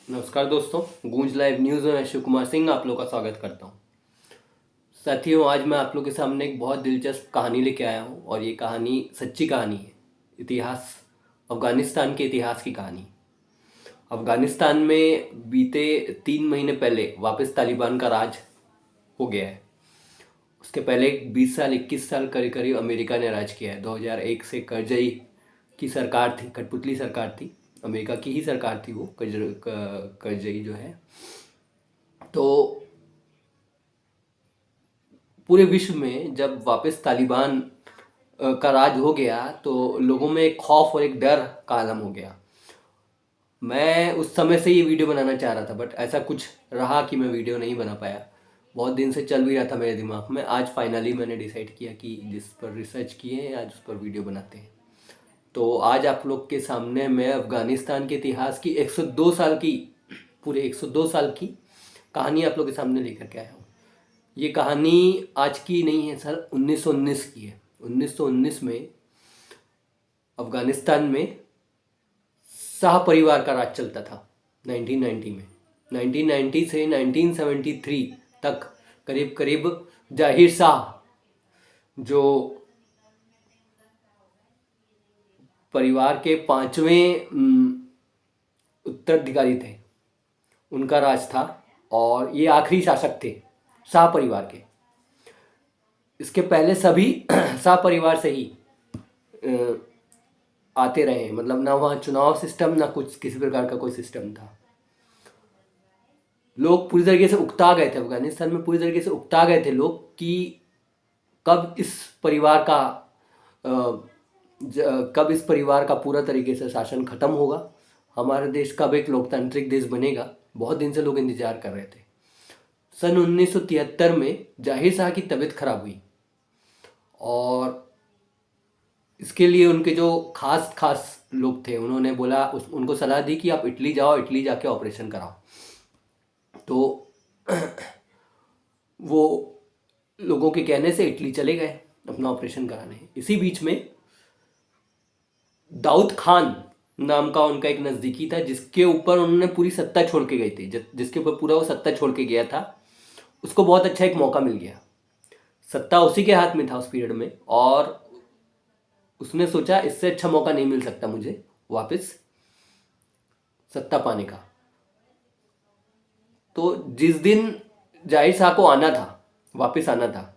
नमस्कार दोस्तों, गूंज लाइव न्यूज़ में मैं शिव कुमार सिंह आप लोग का स्वागत करता हूं। साथियों, आज मैं आप लोग के सामने एक बहुत दिलचस्प कहानी लेके आया हूं और ये कहानी सच्ची कहानी है। इतिहास, अफ़गानिस्तान के इतिहास की कहानी। अफ़गानिस्तान में बीते 3 महीने पहले वापस तालिबान का राज हो गया है। उसके पहले 20 साल 21 साल करीब करीब अमेरिका ने राज किया है। 2001 से करजई की सरकार थी, कठपुतली सरकार थी, अमेरिका की ही सरकार थी वो करजई जो है। तो पूरे विश्व में जब वापस तालिबान का राज हो गया तो लोगों में एक खौफ और एक डर का आलम हो गया। मैं उस समय से ये वीडियो बनाना चाह रहा था, बट ऐसा कुछ रहा कि मैं वीडियो नहीं बना पाया। बहुत दिन से चल भी रहा था मेरे दिमाग में। आज फाइनली मैंने डिसाइड किया कि जिस पर रिसर्च किए हैं आज उस पर वीडियो बनाते हैं। तो आज आप लोग के सामने मैं अफ़गानिस्तान के इतिहास की 102 साल की, पूरे 102 साल की कहानी आप लोग के सामने लेकर के आया हूँ। ये कहानी आज की नहीं है सर, 1919 की है। 1919 में अफ़गानिस्तान में शाह परिवार का राज चलता था। 1990 में, 1990 से 1973 तक करीब करीब जाहिर शाह जो परिवार के पांचवें उत्तराधिकारी थे, उनका राज था और ये आखिरी शासक थे शाह परिवार के। इसके पहले सभी शाह परिवार से ही आते रहे हैं, मतलब ना वहाँ चुनाव सिस्टम ना कुछ किसी प्रकार का कोई सिस्टम था। लोग पूरी तरीके से उकता गए थे, अफगानिस्तान में पूरी तरीके से उकता गए थे लोग कि कब इस परिवार का कब इस परिवार का पूरा तरीके से शासन खत्म होगा, हमारा देश कब एक लोकतांत्रिक देश बनेगा। बहुत दिन से लोग इंतजार कर रहे थे। सन 1973 में जाहिर शाह की तबीयत खराब हुई और इसके लिए उनके जो खास खास लोग थे उन्होंने बोला, उनको सलाह दी कि आप इटली जाओ, इटली जाके ऑपरेशन कराओ। तो वो लोगों के कहने से इटली चले गए अपना ऑपरेशन कराने। इसी बीच में दाऊद खान नाम का उनका एक नज़दीकी था जिसके ऊपर उन्होंने पूरी सत्ता छोड़ के गई थी, जिसके ऊपर पूरा वो सत्ता छोड़ के गया था। उसको बहुत अच्छा एक मौका मिल गया, सत्ता उसी के हाथ में था उस पीरियड में, और उसने सोचा इससे अच्छा मौका नहीं मिल सकता मुझे वापस सत्ता पाने का। तो जिस दिन जाहिर शाह को आना था, वापस आना था,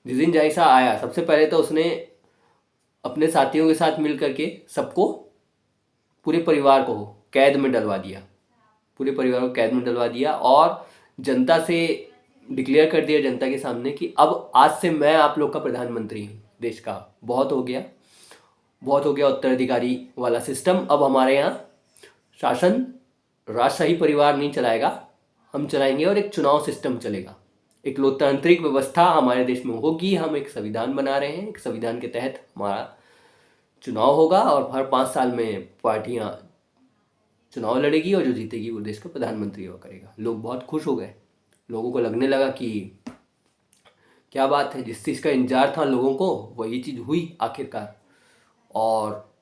जिस दिन जाहिर शाह आया, सबसे पहले तो उसने अपने साथियों के साथ मिल करके सबको, पूरे परिवार को कैद में डलवा दिया, पूरे परिवार को कैद में डलवा दिया और जनता से डिक्लेयर कर दिया, जनता के सामने, कि अब आज से मैं आप लोग का प्रधानमंत्री हूँ देश का। बहुत हो गया, बहुत हो गया उत्तराधिकारी वाला सिस्टम। अब हमारे यहाँ शासन राजशाही परिवार नहीं चलाएगा, हम चलाएंगे और एक चुनाव सिस्टम चलेगा, एक लोकतांत्रिक व्यवस्था हमारे देश में होगी। हम एक संविधान बना रहे हैं, एक संविधान के तहत हमारा चुनाव होगा और हर 5 साल में पार्टियां चुनाव लड़ेगी और जो जीतेगी वो देश का प्रधानमंत्री हुआ करेगा। लोग बहुत खुश हो गए, लोगों को लगने लगा कि क्या बात है, जिस चीज़ का इंतजार था लोगों को वही चीज़ हुई आखिरकार। और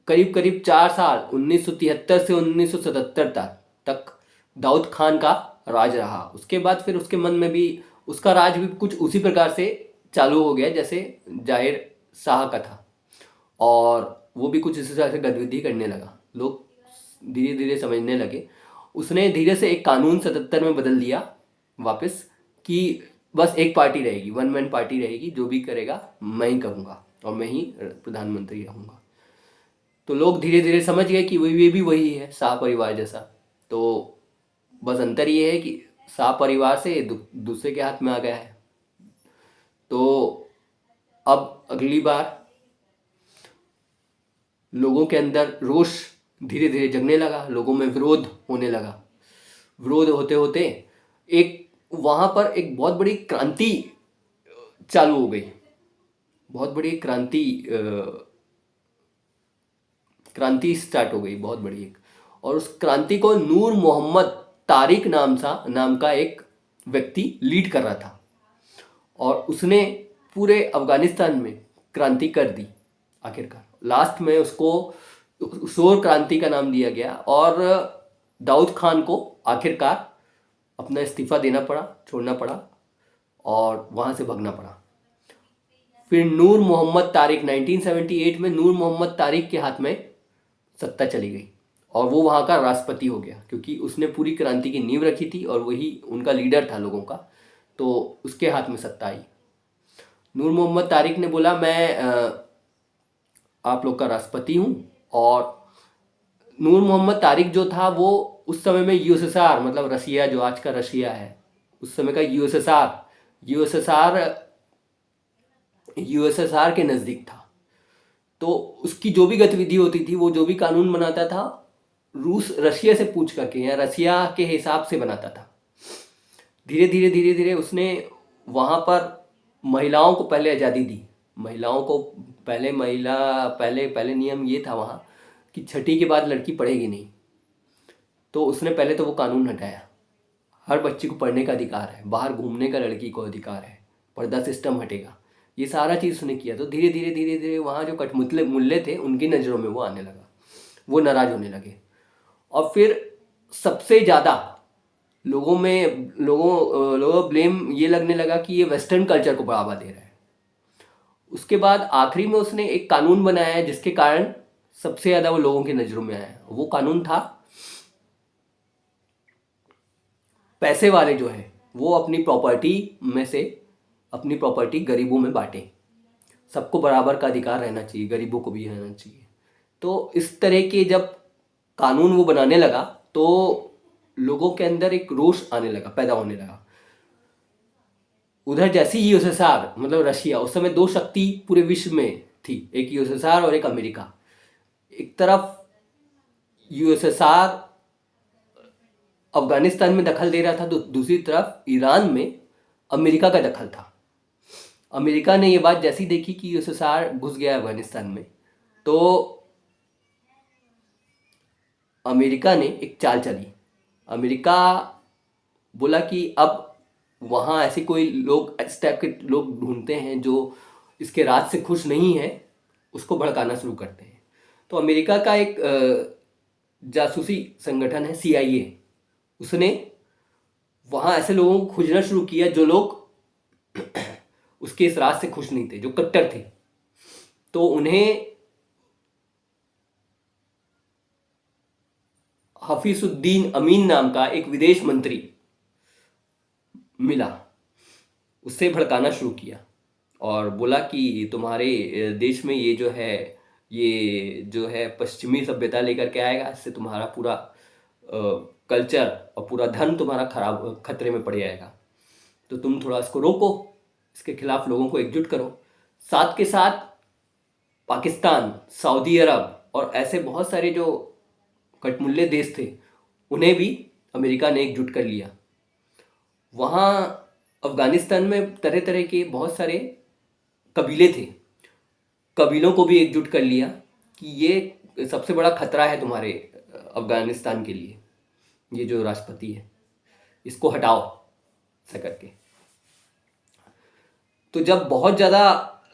करीब करीब 4 साल 1973 से 1977 तक दाऊद खान का राज रहा। उसके बाद फिर उसके मन में भी उसका राज भी कुछ उसी प्रकार से चालू हो गया जैसे जाहिर शाह का था, और वो भी कुछ इसी तरह से गतिविधि करने लगा। लोग धीरे धीरे समझने लगे। उसने धीरे से एक कानून 77 में बदल दिया वापस, कि बस एक पार्टी रहेगी, वन मैन पार्टी रहेगी, जो भी करेगा मैं ही करूँगा और मैं ही प्रधानमंत्री रहूँगा। तो लोग धीरे धीरे समझ गए कि ये भी वही है, शाह परिवार जैसा। तो बस अंतर ये है कि शाह परिवार से दूसरे के हाथ में आ गया है। तो अब अगली बार लोगों के अंदर रोष धीरे धीरे जगने लगा, लोगों में विरोध होने लगा। विरोध होते होते एक वहाँ पर एक बहुत बड़ी क्रांति चालू हो गई, बहुत बड़ी क्रांति स्टार्ट हो गई, बहुत बड़ी एक। और उस क्रांति को नूर मोहम्मद तारिक नाम का एक व्यक्ति लीड कर रहा था, और उसने पूरे अफगानिस्तान में क्रांति कर दी आखिरकार। लास्ट में उसको शोर क्रांति का नाम दिया गया। और दाऊद खान को आखिरकार अपना इस्तीफ़ा देना पड़ा, छोड़ना पड़ा और वहाँ से भागना पड़ा। फिर नूर मोहम्मद तारिक 1978 में नूर मोहम्मद तारिक के हाथ में सत्ता चली गई और वो वहाँ का राष्ट्रपति हो गया, क्योंकि उसने पूरी क्रांति की नींव रखी थी और वही उनका लीडर था लोगों का, तो उसके हाथ में सत्ता आई। नूर मोहम्मद तारिक ने बोला मैं आप लोग का राष्ट्रपति हूँ। और नूर मोहम्मद तारिक जो था वो उस समय में यूएसएसआर, मतलब रशिया जो आज का रशिया है, उस समय का यूएसएसआर के नज़दीक था। तो उसकी जो भी गतिविधि होती थी, वो जो भी कानून बनाता था, रशिया से पूछ करके या रशिया के हिसाब से बनाता था। धीरे धीरे उसने वहाँ पर महिलाओं को पहले आज़ादी दी। महिलाओं को पहले नियम ये था वहाँ कि छठी के बाद लड़की पढ़ेगी नहीं, तो उसने पहले तो वो कानून हटाया। हर बच्ची को पढ़ने का अधिकार है, बाहर घूमने का लड़की को अधिकार है, पर्दा सिस्टम हटेगा, ये सारा चीज़ उसने किया। तो धीरे धीरे वहाँ जो कठमुतले मुल्ले थे उनकी नज़रों में वो आने लगा, वो नाराज़ होने लगे। और फिर सबसे ज़्यादा लोगों ब्लेम ये लगने लगा कि ये वेस्टर्न कल्चर को बढ़ावा दे रहा है। उसके बाद आखिरी में उसने एक कानून बनाया है जिसके कारण सबसे ज़्यादा वो लोगों की नज़रों में आया। वो कानून था, पैसे वाले जो है वो अपनी प्रॉपर्टी में से अपनी प्रॉपर्टी गरीबों में बांटे, सबको बराबर का अधिकार रहना चाहिए, गरीबों को भी रहना चाहिए। तो इस तरह के जब कानून वो बनाने लगा तो लोगों के अंदर एक रोष आने लगा, पैदा होने लगा। उधर जैसी यूएसएसआर, मतलब रशिया, उस समय दो शक्ति पूरे विश्व में थी, एक यूएसएसआर और एक अमेरिका। एक तरफ यूएसएसआर अफगानिस्तान में दखल दे रहा था, तो दूसरी तरफ ईरान में अमेरिका का दखल था। अमेरिका ने ये बात जैसी देखी कि यूएसएसआर घुस गया अफगानिस्तान में, तो अमेरिका ने एक चाल चली। अमेरिका बोला कि अब वहाँ ऐसे कोई लोग, इस टाइप के लोग ढूंढते हैं जो इसके राज से खुश नहीं है, उसको भड़काना शुरू करते हैं। तो अमेरिका का एक जासूसी संगठन है CIA, उसने वहाँ ऐसे लोगों को खोजना शुरू किया जो लोग उसके इस राज से खुश नहीं थे, जो कट्टर थे। तो उन्हें हफीजुद्दीन अमीन नाम का एक विदेश मंत्री मिला, उससे भड़काना शुरू किया और बोला कि तुम्हारे देश में ये जो है पश्चिमी सभ्यता लेकर के आएगा, इससे तुम्हारा पूरा कल्चर और पूरा धन तुम्हारा खतरे में पड़ जाएगा, तो तुम थोड़ा इसको रोको, इसके खिलाफ लोगों को एकजुट करो। साथ के साथ पाकिस्तान, सऊदी अरब और ऐसे बहुत सारे जो कटमुल्ले देश थे, उन्हें भी अमेरिका ने एकजुट कर लिया। वहाँ अफगानिस्तान में तरह तरह के बहुत सारे कबीले थे, कबीलों को भी एकजुट कर लिया कि ये सबसे बड़ा खतरा है तुम्हारे अफगानिस्तान के लिए, ये जो राष्ट्रपति है इसको हटाओ, ऐसा करके। तो जब बहुत ज़्यादा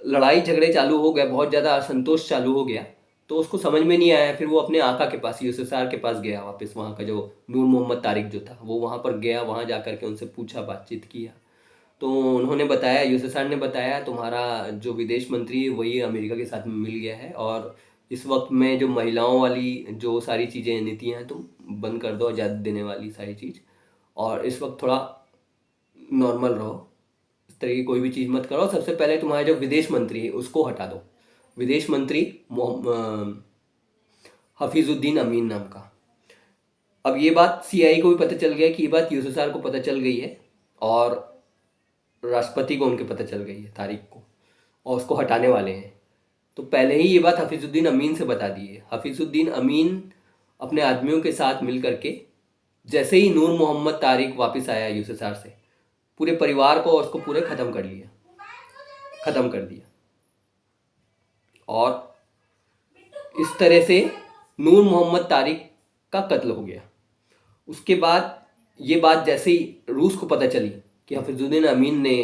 लड़ाई झगड़े चालू हो गए, बहुत ज़्यादा असंतोष चालू हो गया, तो उसको समझ में नहीं आया। फिर वो अपने आका के पास, यूएसएसआर के पास गया वापस। वहाँ का जो नूर मोहम्मद तारिक जो था वो वहाँ पर गया, वहाँ जा कर के उनसे पूछा, बातचीत किया। तो उन्होंने बताया, यूएसएसआर ने बताया, तुम्हारा जो विदेश मंत्री है वही अमेरिका के साथ में मिल गया है और इस वक्त में जो महिलाओं वाली जो सारी चीज़ें, नीतियाँ हैं, तुम बंद कर दो, आज़ादी देने वाली सारी चीज़, और इस वक्त थोड़ा नॉर्मल रहो, इस तरह की कोई भी चीज़ मत करो। सबसे पहले तुम्हारा जो विदेश मंत्री है उसको हटा दो, विदेश मंत्री हफीजुद्दीन अमीन नाम का। अब ये बात CIA को भी पता चल गया कि ये बात यूएसएसआर को पता चल गई है और राष्ट्रपति को उनके पता चल गई है, तारिक को, और उसको हटाने वाले हैं। तो पहले ही ये बात हफीजुद्दीन अमीन से बता दी है। हफीजुद्दीन अमीन अपने आदमियों के साथ मिल करके, जैसे ही नूर मोहम्मद तारिक वापस आया यूएसएसआर से, पूरे परिवार को और उसको पूरे ख़त्म कर दिया। और इस तरह से नूर मोहम्मद तारिक का कत्ल हो गया। उसके बाद ये बात जैसे ही रूस को पता चली कि हफीजुद्दीन अमीन ने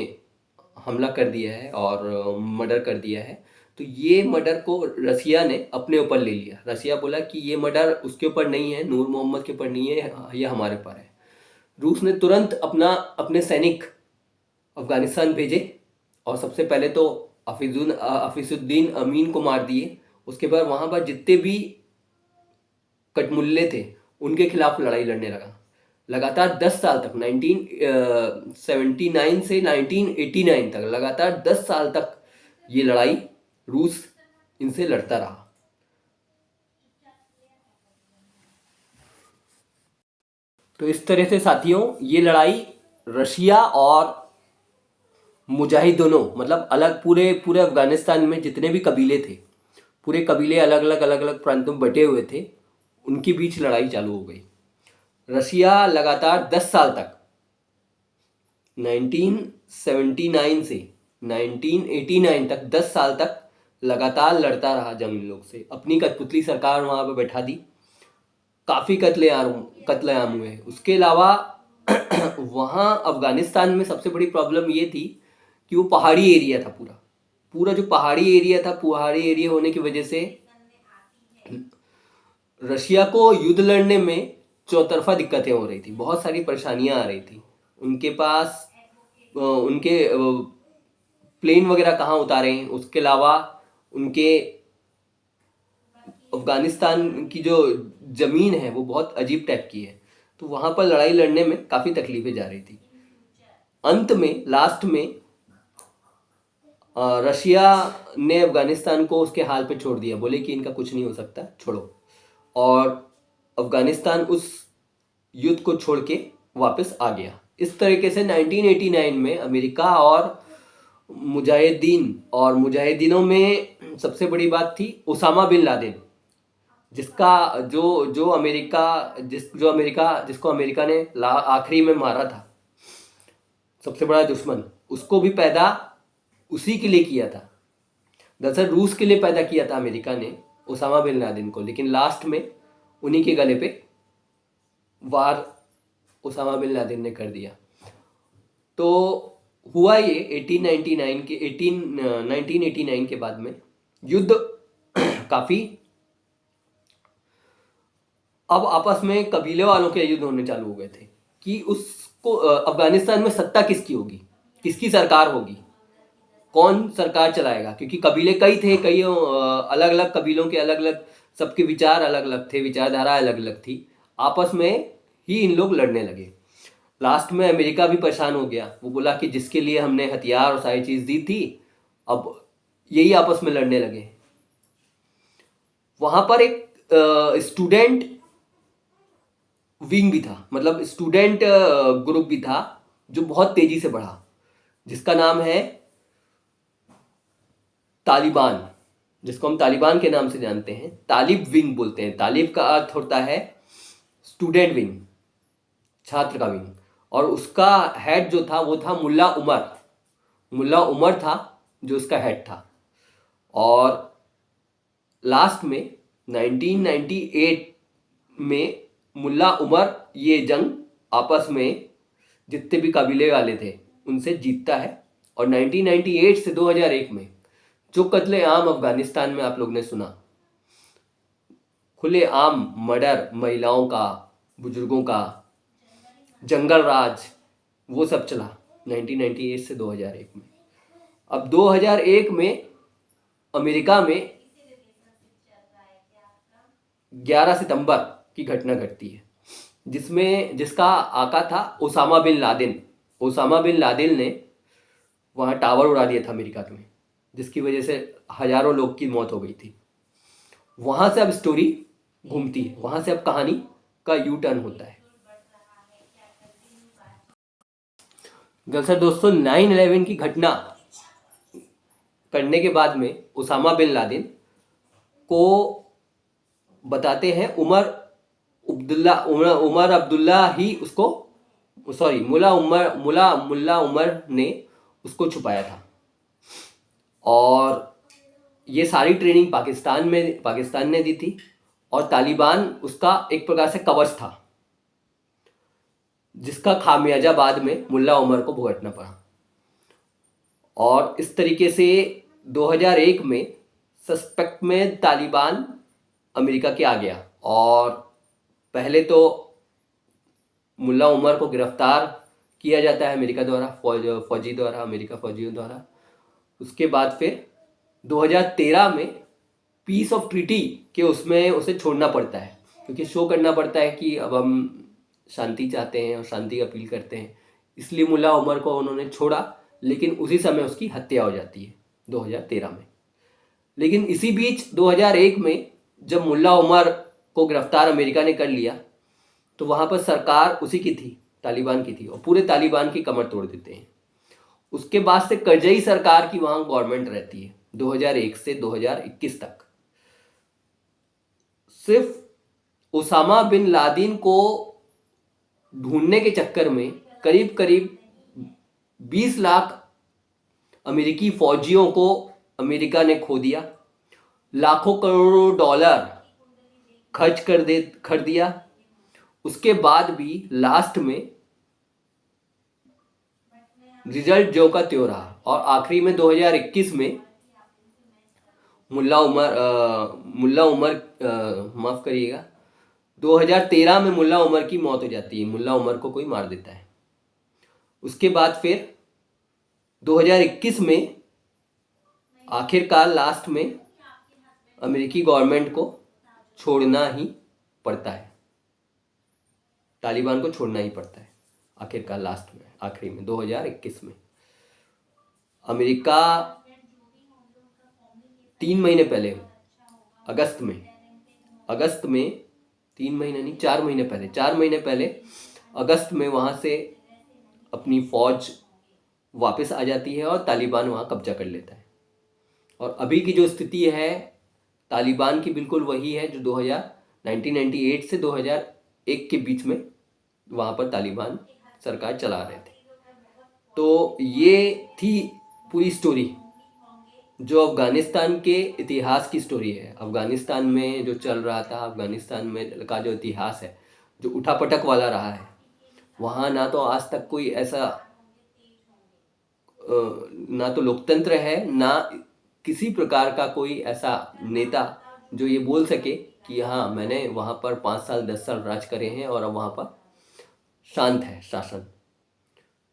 हमला कर दिया है और मर्डर कर दिया है, तो ये मर्डर को रसिया ने अपने ऊपर ले लिया। रसिया बोला कि ये मर्डर उसके ऊपर नहीं है, नूर मोहम्मद के ऊपर नहीं है, ये हमारे ऊपर है। रूस ने तुरंत अपने सैनिक अफगानिस्तान भेजे और सबसे पहले तो हफीजुद्दीन अमीन को मार दिए। उसके बाद वहाँ पर जितने भी कटमुल्ले थे उनके खिलाफ लड़ाई लड़ने लगा। लगातार 10 साल तक 1979 से 1989 तक लगातार 10 साल तक ये लड़ाई रूस इनसे लड़ता रहा। तो इस तरह से साथियों ये लड़ाई रशिया और मुजाहिदों मतलब अलग पूरे पूरे अफगानिस्तान में जितने भी कबीले थे, पूरे कबीले अलग अलग प्रांतों में बटे हुए थे, उनके बीच लड़ाई चालू हो गई। रशिया लगातार 10 साल तक 1979 से 1989 तक 10 साल तक लगातार लड़ता रहा जंग लोग से। अपनी कठपुतली सरकार वहाँ पे बैठा दी। काफ़ी कत्लेआम हुए। उसके अलावा वहाँ अफगानिस्तान में सबसे बड़ी प्रॉब्लम ये थी कि वो पहाड़ी एरिया था। पूरा जो पहाड़ी एरिया था, पहाड़ी एरिया होने की वजह से रशिया को युद्ध लड़ने में चौतरफा दिक्कतें हो रही थी, बहुत सारी परेशानियां आ रही थी। उनके पास उनके प्लेन वगैरह कहाँ उतारे, उसके अलावा उनके अफगानिस्तान की जो ज़मीन है वो बहुत अजीब टाइप की है, तो वहाँ पर लड़ाई लड़ने में काफ़ी तकलीफें जा रही थी। अंत में लास्ट में रशिया ने अफगानिस्तान को उसके हाल पे छोड़ दिया, बोले कि इनका कुछ नहीं हो सकता, छोड़ो। और अफगानिस्तान उस युद्ध को छोड़ के वापस आ गया। इस तरीके से 1989 में अमेरिका और मुजाहिदीनों में सबसे बड़ी बात थी उसामा बिन लादेन, जिसको अमेरिका ने आखिरी में मारा था, सबसे बड़ा दुश्मन, उसको भी पैदा उसी के लिए किया था। दरअसल रूस के लिए पैदा किया था अमेरिका ने उसामा बिन लादेन को, लेकिन लास्ट में उन्हीं के गले पे वार उसामा बिन लादेन ने कर दिया। तो हुआ ये 1989 के बाद में युद्ध काफ़ी अब आपस में कबीले वालों के युद्ध होने चालू हो गए थे कि उसको अफगानिस्तान में सत्ता किसकी होगी, किसकी सरकार होगी, कौन सरकार चलाएगा। क्योंकि कबीले कई थे, कई अलग अलग कबीलों के अलग अलग, सबके विचार अलग अलग थे, विचारधारा अलग अलग थी। आपस में ही इन लोग लड़ने लगे। लास्ट में अमेरिका भी परेशान हो गया। वो बोला कि जिसके लिए हमने हथियार और सारी चीज़ दी थी, अब यही आपस में लड़ने लगे। वहाँ पर एक स्टूडेंट विंग भी था, मतलब स्टूडेंट ग्रुप भी था जो बहुत तेजी से बढ़ा, जिसका नाम है तालिबान, जिसको हम तालिबान के नाम से जानते हैं। तालिब विंग बोलते हैं। तालिब का अर्थ होता है स्टूडेंट विंग, छात्र का विंग। और उसका हेड जो था वो था मुल्ला उमर था जो उसका हेड था। और लास्ट में 1998 में मुल्ला उमर ये जंग आपस में जितने भी कबीले वाले थे उनसे जीतता है। और 1998 से 2001 में जो कत्लेआम अफगानिस्तान में आप लोग ने सुना, खुलेआम मर्डर, महिलाओं का, बुजुर्गों का, जंगल राज, वो सब चला 1998 से 2001 में। अब 2001 में अमेरिका में 11 सितंबर की घटना घटती है, जिसका आका था Osama bin Laden. Osama bin Laden ने वहाँ टावर उड़ा दिया था अमेरिका में, जिसकी वजह से हजारों लोग की मौत हो गई थी। वहाँ से अब स्टोरी घूमती है, वहाँ से अब कहानी का यू टर्न होता है। दरअसल दोस्तों 9/11 की घटना करने के बाद में ओसामा बिन लादेन को बताते हैं उमर अब्दुल्ला ही उसको, सॉरी, मुल्ला उमर ने उसको छुपाया था। और ये सारी ट्रेनिंग पाकिस्तान ने दी थी, और तालिबान उसका एक प्रकार से कवच था, जिसका खामियाजा बाद में मुल्ला उमर को भुगतना पड़ा। और इस तरीके से 2001 में सस्पेक्ट में तालिबान अमेरिका के आ गया और पहले तो मुल्ला उमर को गिरफ्तार किया जाता है अमेरिका द्वारा, फौजी द्वारा, अमेरिका फौजियों द्वारा। उसके बाद फिर 2013 में पीस ऑफ ट्रीटी के उसमें उसे छोड़ना पड़ता है, क्योंकि शो करना पड़ता है कि अब हम शांति चाहते हैं और शांति की अपील करते हैं, इसलिए मुल्ला उमर को उन्होंने छोड़ा। लेकिन उसी समय उसकी हत्या हो जाती है 2013 में। लेकिन इसी बीच 2001 में जब मुल्ला उमर को गिरफ्तार अमेरिका ने कर लिया तो वहाँ पर सरकार उसी की थी, तालिबान की थी, और पूरे तालिबान की कमर तोड़ देते हैं। उसके बाद से करजई सरकार की वहाँ गवर्नमेंट रहती है 2001 से 2021 तक। सिर्फ उसामा बिन लादेन को ढूंढने के चक्कर में करीब करीब 20 लाख अमेरिकी फौजियों को अमेरिका ने खो दिया, लाखों करोड़ों डॉलर खर्च कर दिया। उसके बाद भी लास्ट में रिजल्ट जो का त्यों रहा, और आखिरी में 2021 में मुल्ला उमर माफ़ करिएगा, 2013 में मुल्ला उमर की मौत हो जाती है, मुल्ला उमर को कोई मार देता है। उसके बाद फिर 2021 में आखिरकार लास्ट में अमेरिकी गवर्नमेंट को छोड़ना ही पड़ता है, तालिबान को छोड़ना ही पड़ता है आखिरकार लास्ट में, आखिरी में 2021 में। अमेरिका 3 महीने पहले अगस्त में 3 महीने नहीं, 4 महीने पहले अगस्त में वहाँ से अपनी फौज वापस आ जाती है और तालिबान वहाँ कब्जा कर लेता है। और अभी की जो स्थिति है तालिबान की बिल्कुल वही है जो 1998 से 2001 के बीच में वहाँ पर तालिबान सरकार चला रहे थे। तो ये थी पूरी स्टोरी जो अफ़गानिस्तान के इतिहास की स्टोरी है। अफ़गानिस्तान में जो चल रहा था, अफ़गानिस्तान में का जो इतिहास है, जो उठापटक वाला रहा है, वहाँ ना तो आज तक कोई ऐसा ना तो लोकतंत्र है, ना किसी प्रकार का कोई ऐसा नेता जो ये बोल सके कि हाँ मैंने वहाँ पर 5 साल 10 साल राज करे हैं और अब वहाँ पर शांत है शासन।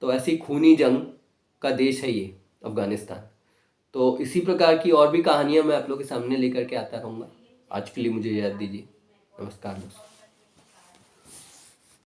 तो ऐसी खूनी जंग का देश है ये अफ़गानिस्तान। तो इसी प्रकार की और भी कहानियाँ मैं आप लोगों के सामने लेकर के आता रहूँगा। आज के लिए मुझे इजाज़त दीजिए। नमस्कार दोस्तों।